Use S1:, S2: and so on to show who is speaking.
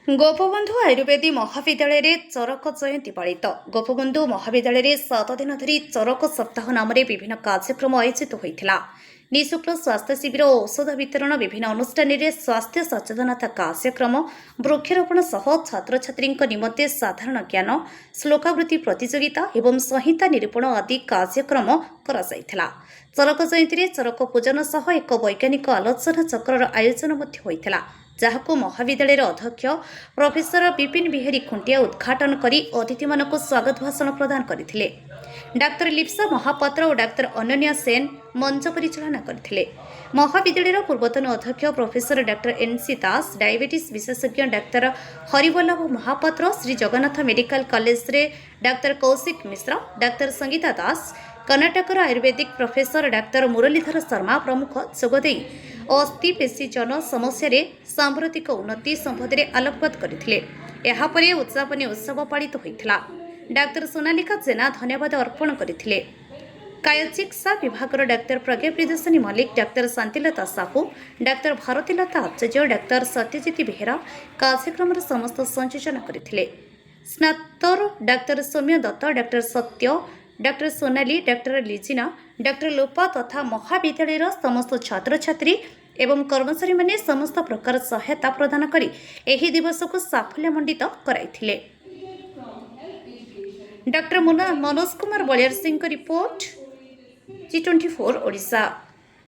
S1: ଗୋପବନ୍ଧୁ ଆୟୁର୍ବେଦ ମହାବିଦ୍ୟାଳୟରେ ଚରକ ଜୟନ୍ତୀ ପାଳିତ। ଗୋପବନ୍ଧୁ ମହାବିଦ୍ୟାଳୟରେ 7 ଦିନ ଧରି ଚରକ ସପ୍ତାହ ନାମରେ ବିଭିନ୍ନ କାର୍ଯ୍ୟକ୍ରମ ଆୟୋଜିତ ହୋଇଥିଲା। ନିଃଶୁଳ୍କ ସ୍ୱାସ୍ଥ୍ୟ ଶିବିର ଓ ଔଷଧ ବିତରଣ, ବିଭିନ୍ନ ଅନୁଷ୍ଠାନରେ ସ୍ୱାସ୍ଥ୍ୟ ସଚେତନତା କାର୍ଯ୍ୟକ୍ରମ, ବୃକ୍ଷରୋପଣ ସହ ଛାତ୍ରଛାତ୍ରୀଙ୍କ ନିମନ୍ତେ ସାଧାରଣ ଜ୍ଞାନ, ଶ୍ଲୋକାବୃତ୍ତି ପ୍ରତିଯୋଗିତା ଏବଂ ସଂହିତା ନିରୂପଣ ଆଦି କାର୍ଯ୍ୟକ୍ରମ କରାଯାଇଥିଲା। ଚରକ ଜୟନ୍ତୀରେ ଚରକ ପୂଜନ ସହ ଏକ ବୈଜ୍ଞାନିକ ଆଲୋଚନା ଚକ୍ରର ଆୟୋଜନ ମଧ୍ୟ ହୋଇଥିଲା, ଯାହାକୁ ମହାବିଦ୍ୟାଳୟର ଅଧ୍ୟକ୍ଷ ପ୍ରଫେସର ବିପିନ ବିହାରୀ ଖୁଣ୍ଟିଆ ଉଦ୍ଘାଟନ କରି ଅତିଥିମାନଙ୍କୁ ସ୍ୱାଗତ ଭାଷଣ ପ୍ରଦାନ କରିଥିଲେ। ଡାକ୍ତର ଲିପ୍ସା ମହାପାତ୍ର ଓ ଡାକ୍ତର ଅନନ୍ୟା ସେନ ମଞ୍ଚ ପରିଚାଳନା କରିଥିଲେ। ମହାବିଦ୍ୟାଳୟର ପୂର୍ବତନ ଅଧ୍ୟକ୍ଷ ପ୍ରଫେସର ଡାକ୍ତର ଏନ୍.ସି. ଦାସ, ଡାଇବେଟିସ୍ ବିଶେଷଜ୍ଞ ଡାକ୍ତର ହରିବଲ୍ଲଭ ମହାପାତ୍ର, ଶ୍ରୀ ଜଗନ୍ନାଥ ମେଡିକାଲ କଲେଜରେ ଡାକ୍ତର କୌଶିକ ମିଶ୍ର, ଡାକ୍ତର ସଙ୍ଗୀତା ଦାସ, କର୍ଣ୍ଣାଟକର ଆୟୁର୍ବେଦିକ ପ୍ରଫେସର ଡାକ୍ତର ମୁରଲୀଧର ଶର୍ମା ପ୍ରମୁଖ ଯୋଗଦେଇ ଅସ୍ଥିପେଶୀଜନ ସମସ୍ୟାରେ ସାମ୍ପ୍ରତିକ ଉନ୍ନତି ସମ୍ବନ୍ଧରେ ଆଲୋକପାତ କରିଥିଲେ। ଏହାପରେ ଉଦ୍ଯାପନୀ ଉତ୍ସବ ପାଳିତ ହୋଇଥିଲା। ଡାକ୍ତର ସୋନାଲିକା ଜେନା ଧନ୍ୟବାଦ ଅର୍ପଣ କରିଥିଲେ। କାୟଚିକିତ୍ସା ବିଭାଗର ଡାକ୍ତର ପ୍ରଜ୍ଞା ପ୍ରିୟଦର୍ଶିନୀ ମଲ୍ଲିକ, ଡାକ୍ତର ଶାନ୍ତିଲତା ସାହୁ, ଡାକ୍ତର ଭାରତୀଲତା ଆଚାର୍ଯ୍ୟ, ଡାକ୍ତର ସତ୍ୟଜିତ ବେହେରା କାର୍ଯ୍ୟକ୍ରମର ସମସ୍ତ ସଂଯୋଜନା କରିଥିଲେ। ସ୍ନାତର ଡାକ୍ତର ସୌମ୍ୟ ଦତ୍ତ, ଡାକ୍ତର ସତ୍ୟ, ଡାକ୍ତର ସୋନାଲି, ଡାକ୍ତର ଲିଜିନା, ଡାକ୍ତର ଲୋପା ତଥା ମହାବିଦ୍ୟାଳୟର ସମସ୍ତ ଛାତ୍ରଛାତ୍ରୀ ଏବଂ କର୍ମଚାରୀମାନେ ସମସ୍ତ ପ୍ରକାର ସହାୟତା ପ୍ରଦାନ କରି ଏହି ଦିବସକୁ ସାଫଲ୍ୟମଣ୍ଡିତ କରାଇଥିଲେ। ଡାକ୍ତର ମନୋଜ କୁମାର ବଳିଆରସିଂଙ୍କ ରିପୋର୍ଟ, G24 ଓଡ଼ିଶା।